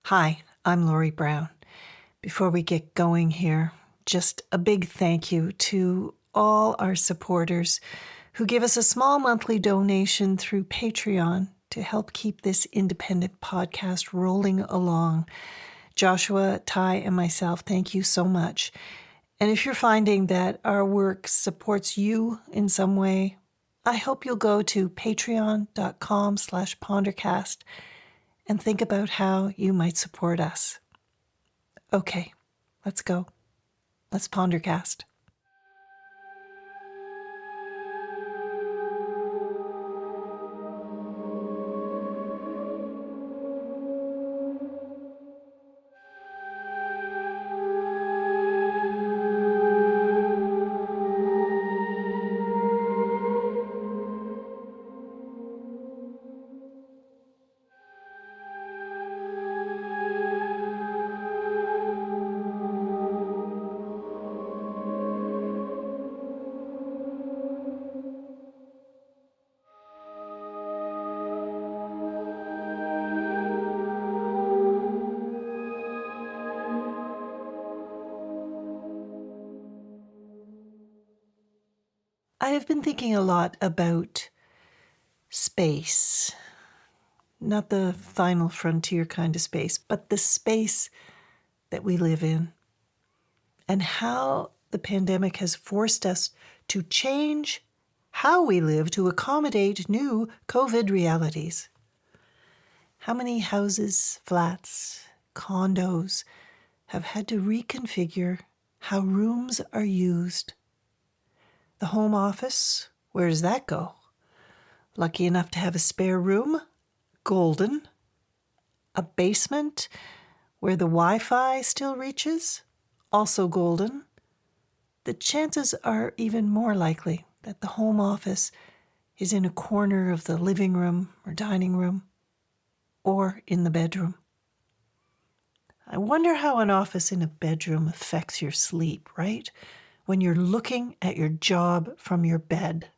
Hi, I'm Lori Brown. Before we get going here, just a big thank you to all our supporters who give us a small monthly donation through Patreon to help keep this independent podcast rolling along. Joshua, Ty, and myself, thank you so much. And if you're finding that our work supports you in some way, I hope you'll go to patreon.com/pondercast and think about how you might support us. Okay, let's go. Let's Pondercast. I have been thinking a lot about space. Not the final frontier kind of space, but the space that we live in. And how the pandemic has forced us to change how we live to accommodate new COVID realities. How many houses, flats, condos have had to reconfigure how rooms are used? The home office, where does that go? Lucky enough to have a spare room? Golden. A basement where the Wi-Fi still reaches? Also golden. The chances are even more likely that the home office is in a corner of the living room or dining room or in the bedroom. I wonder how an office in a bedroom affects your sleep, right? When you're looking at your job from your bed.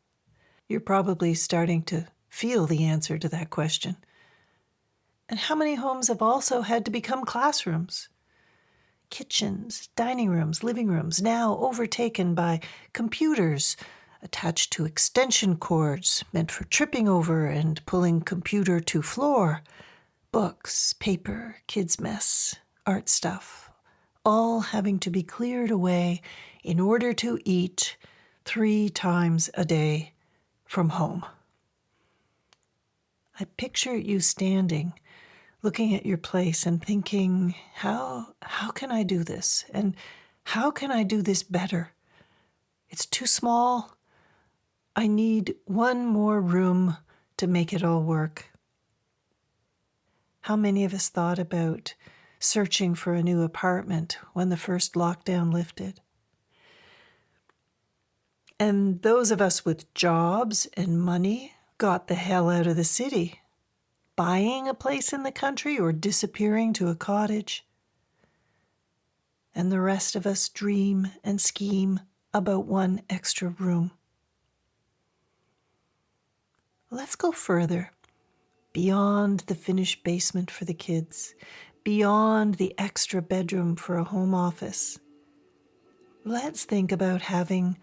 You're probably starting to feel the answer to that question. And how many homes have also had to become classrooms? Kitchens, dining rooms, living rooms, now overtaken by computers attached to extension cords meant for tripping over and pulling computer to floor. Books, paper, kids' mess, art stuff, all having to be cleared away in order to eat 3 times a day from home. I picture you standing, looking at your place and thinking, how can I do this? And how can I do this better? It's too small. I need one more room to make it all work. How many of us thought about searching for a new apartment when the first lockdown lifted? And those of us with jobs and money got the hell out of the city, buying a place in the country or disappearing to a cottage. And the rest of us dream and scheme about one extra room. Let's go further, beyond the finished basement for the kids, beyond the extra bedroom for a home office. Let's think about having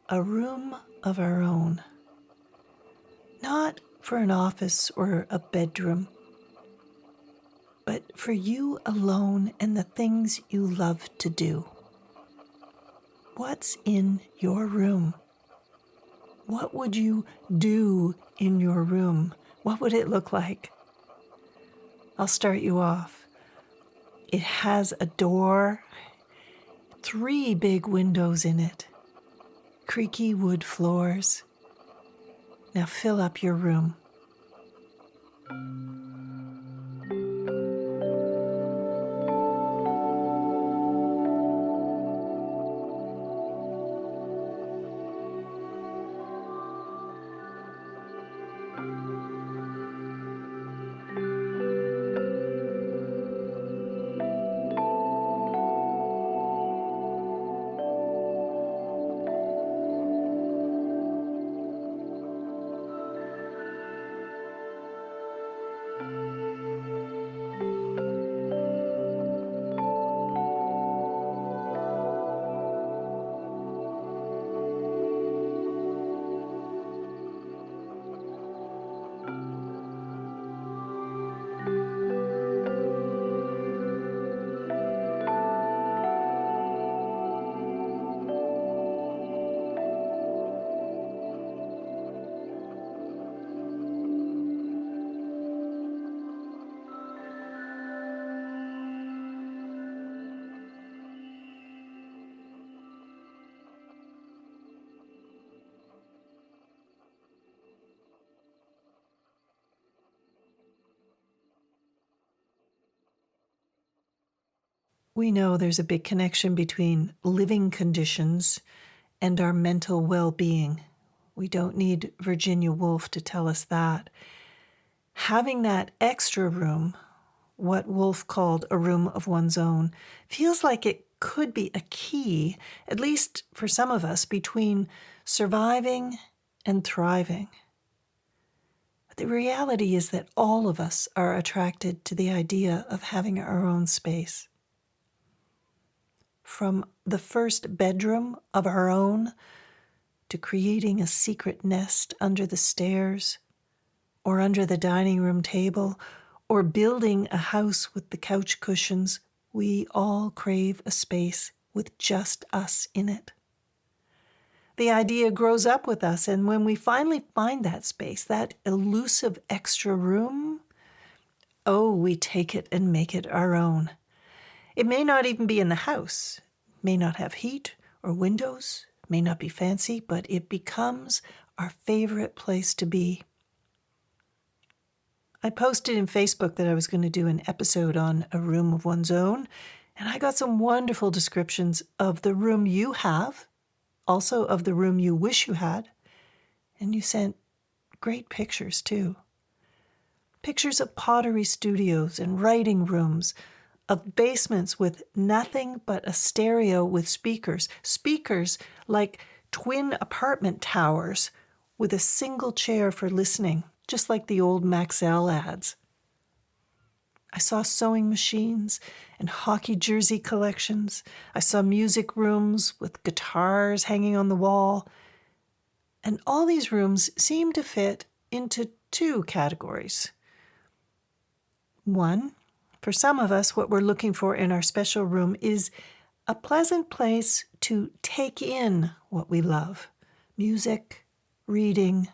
a room of our own. Not for an office or a bedroom, but for you alone and the things you love to do. What's in your room? What would you do in your room? What would it look like? I'll start you off. It has a door, 3 big windows in it, creaky wood floors. Now fill up your room. We know there's a big connection between living conditions and our mental well-being. We don't need Virginia Woolf to tell us that. Having that extra room, what Woolf called a room of one's own, feels like it could be a key, at least for some of us, between surviving and thriving. But the reality is that all of us are attracted to the idea of having our own space. From the first bedroom of our own to creating a secret nest under the stairs or under the dining room table or building a house with the couch cushions, we all crave a space with just us in it. The idea grows up with us, and when we finally find that space, that elusive extra room, oh, we take it and make it our own. It may not even be in the house, may not have heat or windows, may not be fancy, but it becomes our favorite place to be. I posted in Facebook that I was going to do an episode on a room of one's own, and I got some wonderful descriptions of the room you have, also of the room you wish you had, and you sent great pictures too. Pictures of pottery studios and writing rooms, of basements with nothing but a stereo with speakers like twin apartment towers with a single chair for listening, just like the old Maxell ads. I saw sewing machines and hockey jersey collections. I saw music rooms with guitars hanging on the wall. And all these rooms seem to fit into two categories. One, for some of us, what we're looking for in our special room is a pleasant place to take in what we love. Music, reading,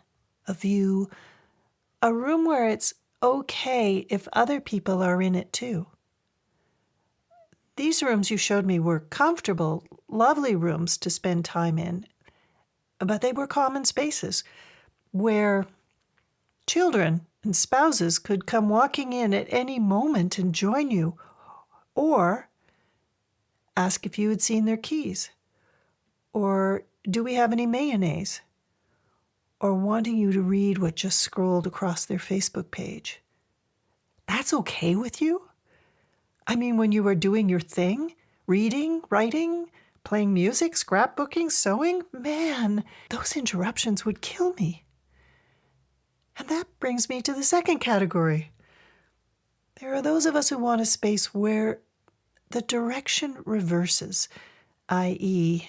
a view, a room where it's okay if other people are in it too. These rooms you showed me were comfortable, lovely rooms to spend time in, but they were common spaces where children and spouses could come walking in at any moment and join you, or ask if you had seen their keys, or do we have any mayonnaise, or wanting you to read what just scrolled across their Facebook page. That's okay with you? I mean, when you are doing your thing, reading, writing, playing music, scrapbooking, sewing, man, those interruptions would kill me. And that brings me to the second category. There are those of us who want a space where the direction reverses, i.e.,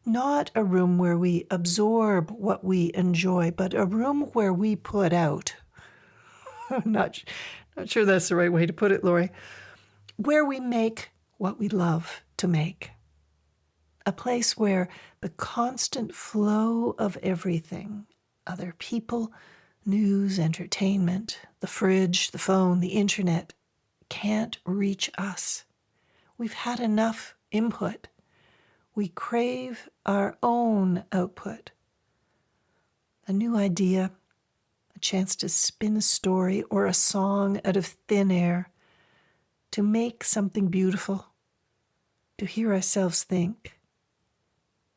not a room where we absorb what we enjoy, but a room where we put out. I'm not sure that's the right way to put it, Lori. Where we make what we love to make. A place where the constant flow of everything, other people, news, entertainment, the fridge, the phone, the internet, can't reach us. We've had enough input. We crave our own output. A new idea, a chance to spin a story or a song out of thin air, to make something beautiful, to hear ourselves think,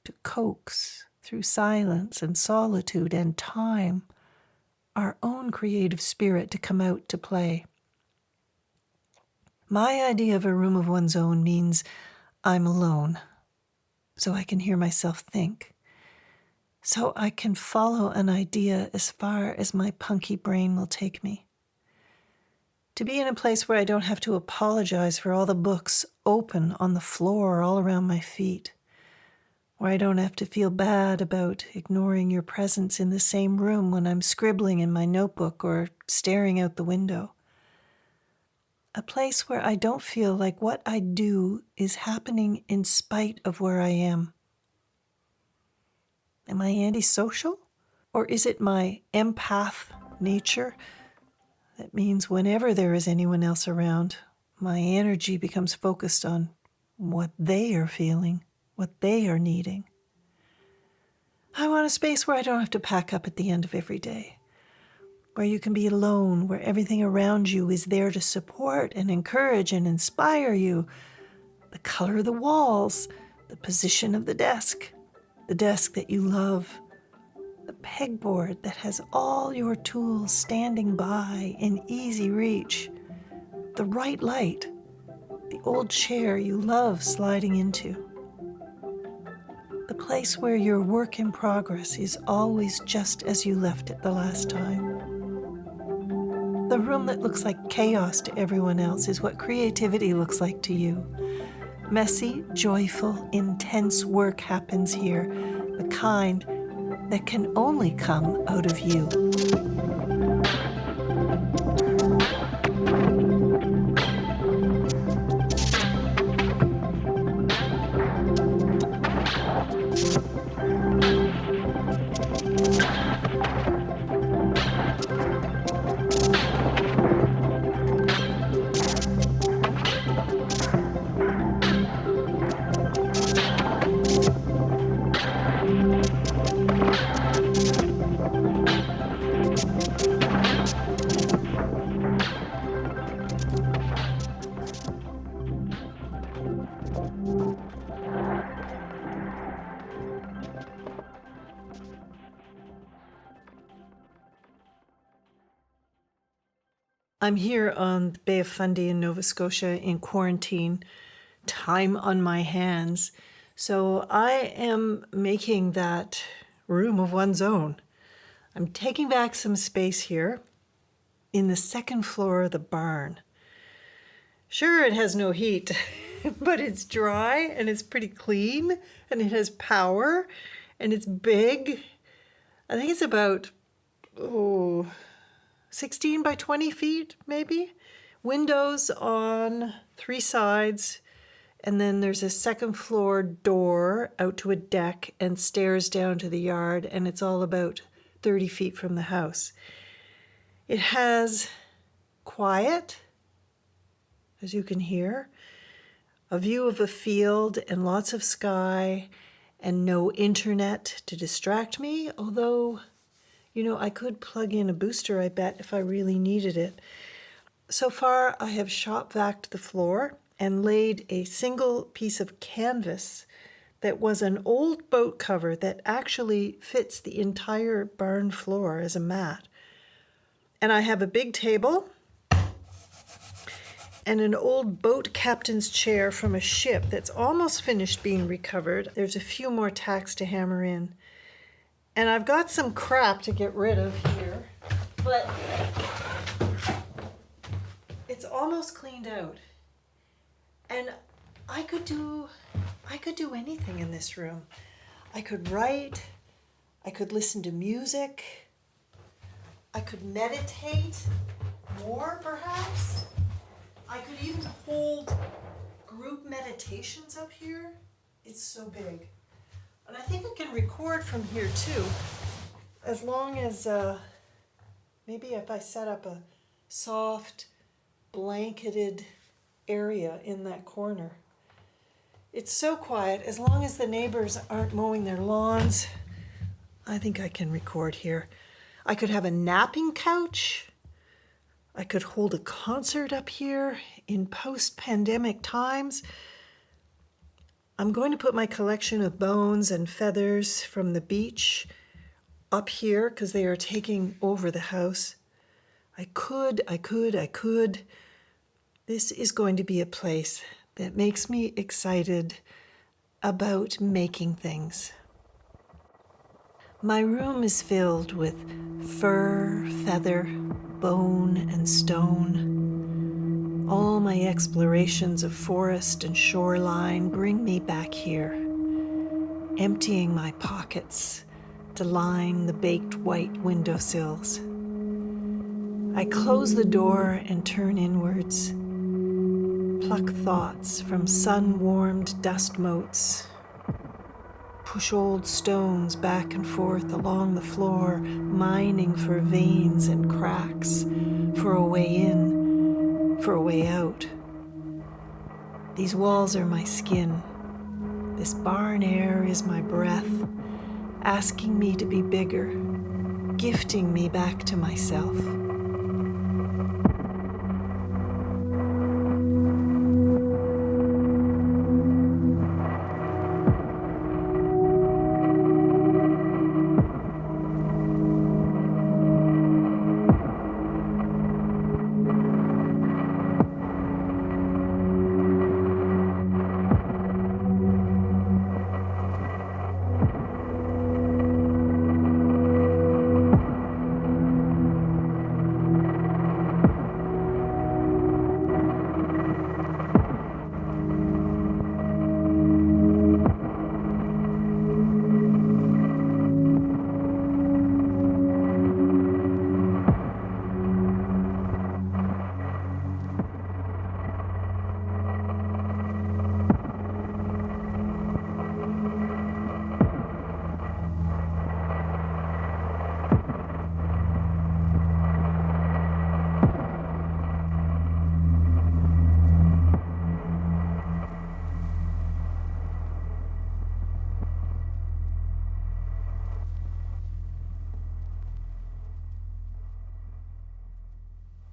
to coax through silence and solitude and time, our own creative spirit to come out to play. My idea of a room of one's own means I'm alone, so I can hear myself think, so I can follow an idea as far as my punky brain will take me. To be in a place where I don't have to apologize for all the books open on the floor all around my feet, where I don't have to feel bad about ignoring your presence in the same room when I'm scribbling in my notebook or staring out the window. A place where I don't feel like what I do is happening in spite of where I am. Am I antisocial? Or is it my empath nature that means whenever there is anyone else around, my energy becomes focused on what they are feeling, what they are needing? I want a space where I don't have to pack up at the end of every day, where you can be alone, where everything around you is there to support and encourage and inspire you, the color of the walls, the position of the desk that you love, the pegboard that has all your tools standing by in easy reach, the right light, the old chair you love sliding into, the place where your work in progress is always just as you left it the last time. The room that looks like chaos to everyone else is what creativity looks like to you. Messy, joyful, intense work happens here, the kind that can only come out of you. I'm here on the Bay of Fundy in Nova Scotia in quarantine, time on my hands. So I am making that room of one's own. I'm taking back some space here in the second floor of the barn. Sure, it has no heat, but it's dry and it's pretty clean and it has power and it's big. I think it's about, 16 by 20 feet, maybe. Windows on 3 sides, and then there's a second floor door out to a deck and stairs down to the yard, and it's all about 30 feet from the house. It has quiet, as you can hear, a view of a field and lots of sky, and no internet to distract me, although I could plug in a booster, I bet, if I really needed it. So far, I have shop vacked the floor and laid a single piece of canvas that was an old boat cover that actually fits the entire barn floor as a mat. And I have a big table and an old boat captain's chair from a ship that's almost finished being recovered. There's a few more tacks to hammer in. And I've got some crap to get rid of here, but it's almost cleaned out. And I could do anything in this room. I could write, I could listen to music, I could meditate more perhaps. I could even hold group meditations up here. It's so big. And I think I can record from here too, as long as maybe if I set up a soft, blanketed area in that corner. It's so quiet, as long as the neighbors aren't mowing their lawns, I think I can record here. I could have a napping couch. I could hold a concert up here in post-pandemic times. I'm going to put my collection of bones and feathers from the beach up here because they are taking over the house. I could. This is going to be a place that makes me excited about making things. My room is filled with fur, feather, bone, and stone. All my explorations of forest and shoreline bring me back here, emptying my pockets to line the baked white windowsills. I close the door and turn inwards, pluck thoughts from sun-warmed dust motes, push old stones back and forth along the floor, mining for veins and cracks, for a way in, for a way out. These walls are my skin. This barn air is my breath, asking me to be bigger, gifting me back to myself.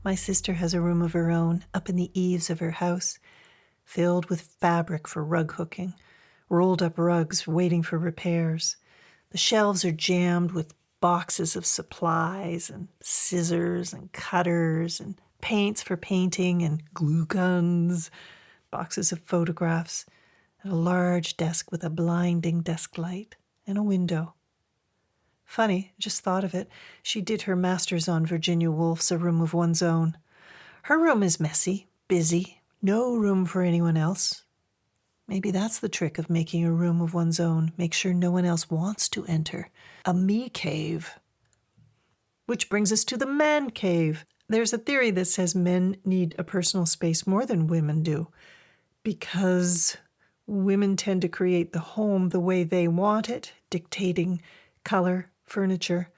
My sister has a room of her own up in the eaves of her house, filled with fabric for rug hooking, rolled up rugs waiting for repairs. The shelves are jammed with boxes of supplies and scissors and cutters and paints for painting and glue guns, boxes of photographs, and a large desk with a blinding desk light and a window. Funny, just thought of it. She did her master's on Virginia Woolf's A Room of One's Own. Her room is messy, busy, no room for anyone else. Maybe that's the trick of making a room of one's own. Make sure no one else wants to enter. A me cave. Which brings us to the man cave. There's a theory that says men need a personal space more than women do, because women tend to create the home the way they want it, dictating color, furniture,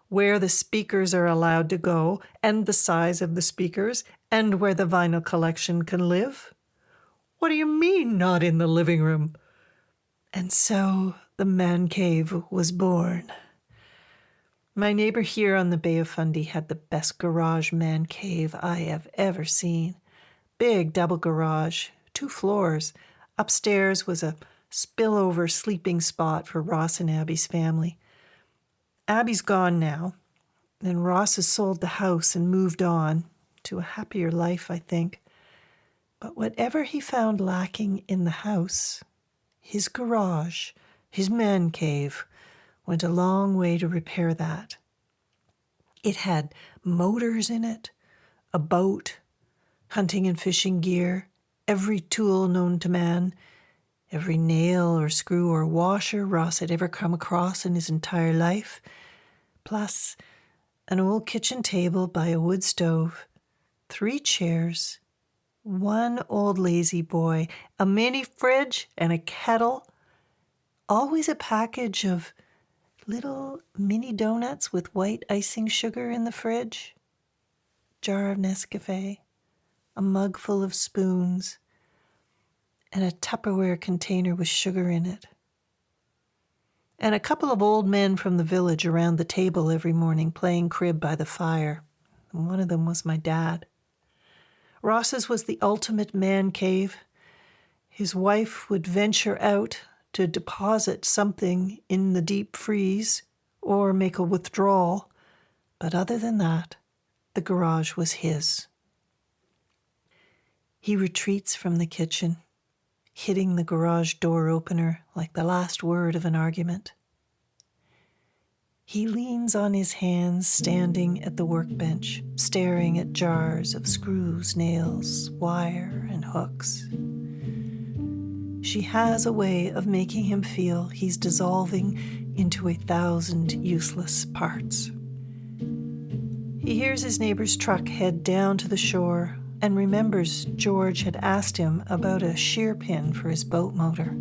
where the speakers are allowed to go, and the size of the speakers, and where the vinyl collection can live. What do you mean, not in the living room? And so the man cave was born. My neighbor here on the Bay of Fundy had the best garage man cave I have ever seen. Big double garage, 2 floors. Upstairs was a spillover sleeping spot for Ross and Abby's family. Abby's gone now, and Ross has sold the house and moved on to a happier life, I think. But whatever he found lacking in the house, his garage, his man cave, went a long way to repair that. It had motors in it, a boat, hunting and fishing gear, every tool known to man, every nail or screw or washer Ross had ever come across in his entire life, plus an old kitchen table by a wood stove, 3 chairs, 1 old lazy boy, a mini fridge and a kettle, always a package of little mini donuts with white icing sugar in the fridge, jar of Nescafe, a mug full of spoons, and a Tupperware container with sugar in it. And a couple of old men from the village around the table every morning playing crib by the fire. And one of them was my dad. Ross's was the ultimate man cave. His wife would venture out to deposit something in the deep freeze or make a withdrawal. But other than that, the garage was his. He retreats from the kitchen, hitting the garage door opener like the last word of an argument. He leans on his hands, standing at the workbench, staring at jars of screws, nails, wire, and hooks. She has a way of making him feel he's dissolving into 1,000 useless parts. He hears his neighbor's truck head down to the shore and remembers George had asked him about a shear pin for his boat motor.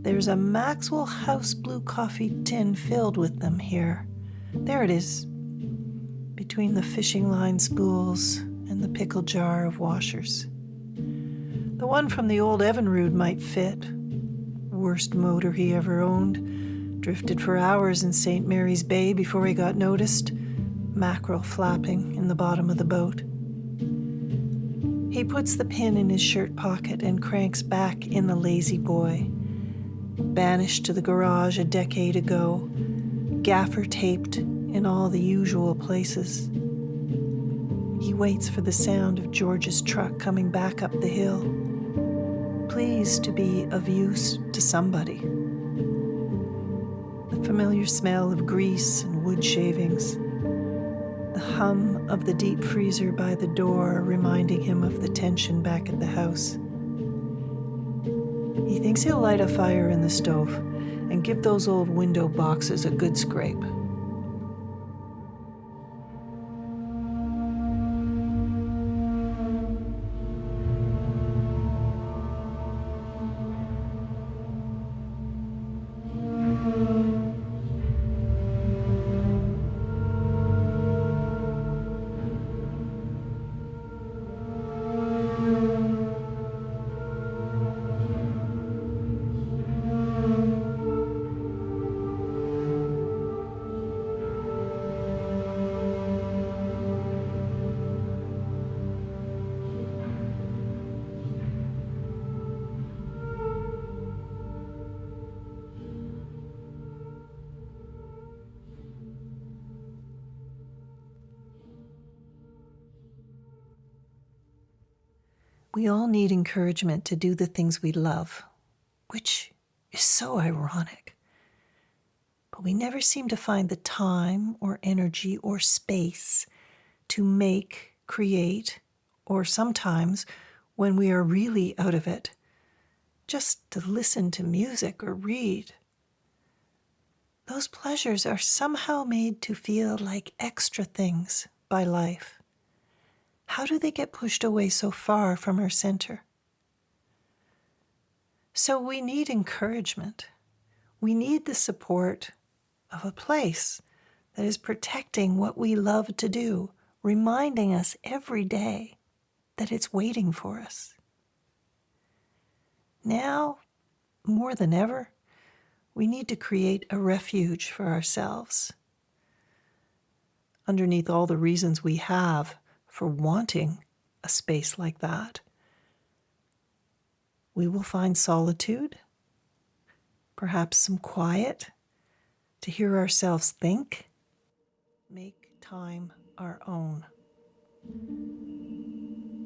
There's a Maxwell House blue coffee tin filled with them here. There it is, between the fishing line spools and the pickle jar of washers. The one from the old Evinrude might fit. Worst motor he ever owned. Drifted for hours in St. Mary's Bay before he got noticed. Mackerel flapping in the bottom of the boat. He puts the pin in his shirt pocket and cranks back in the lazy boy. Banished to the garage a decade ago, gaffer taped in all the usual places. He waits for the sound of George's truck coming back up the hill, pleased to be of use to somebody. The familiar smell of grease and wood shavings, the hum of the deep freezer by the door reminding him of the tension back at the house. He thinks he'll light a fire in the stove and give those old window boxes a good scrape. We all need encouragement to do the things we love, which is so ironic. But we never seem to find the time or energy or space to make, create, or sometimes, when we are really out of it, just to listen to music or read. Those pleasures are somehow made to feel like extra things by life. How do they get pushed away so far from our center? So we need encouragement. We need the support of a place that is protecting what we love to do, reminding us every day that it's waiting for us. Now, more than ever, we need to create a refuge for ourselves. Underneath all the reasons we have for wanting a space like that, we will find solitude, perhaps some quiet, to hear ourselves think, make time our own,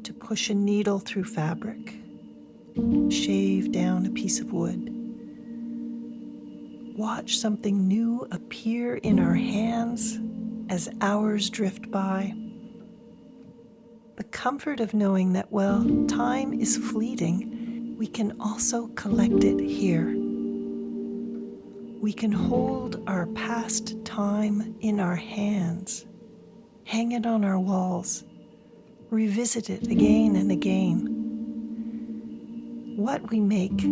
to push a needle through fabric, shave down a piece of wood, watch something new appear in our hands as hours drift by. The comfort of knowing that, while time is fleeting, we can also collect it here. We can hold our past time in our hands, hang it on our walls, revisit it again and again. What we make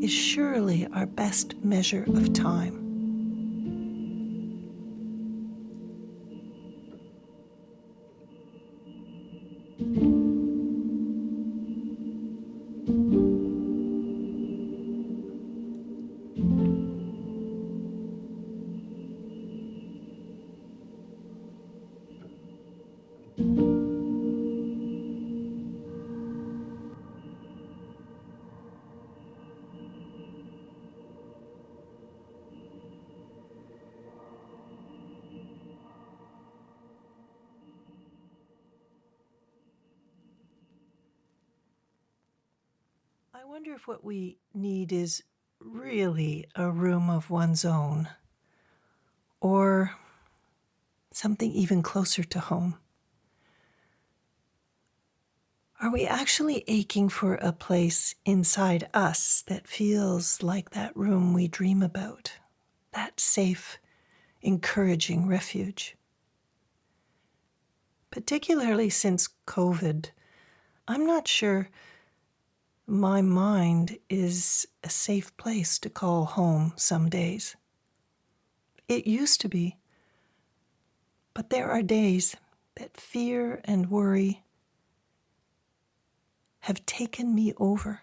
is surely our best measure of time. I wonder if what we need is really a room of one's own, or something even closer to home. Are we actually aching for a place inside us that feels like that room we dream about, that safe, encouraging refuge? Particularly since COVID, I'm not sure my mind is a safe place to call home some days. It used to be, but there are days that fear and worry have taken me over,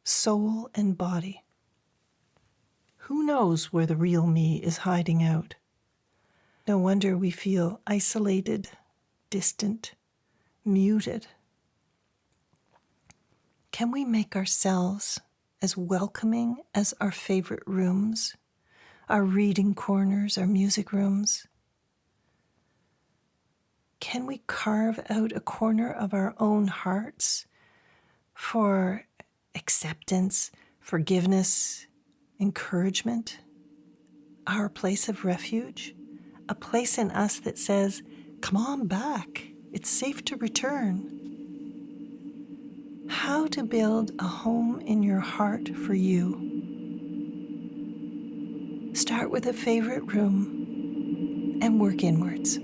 soul and body. Who knows where the real me is hiding out? No wonder we feel isolated, distant, muted. Can we make ourselves as welcoming as our favorite rooms, our reading corners, our music rooms? Can we carve out a corner of our own hearts for acceptance, forgiveness, encouragement? Our place of refuge? A place in us that says, come on back, it's safe to return. How to build a home in your heart for you. Start with a favorite room and work inwards.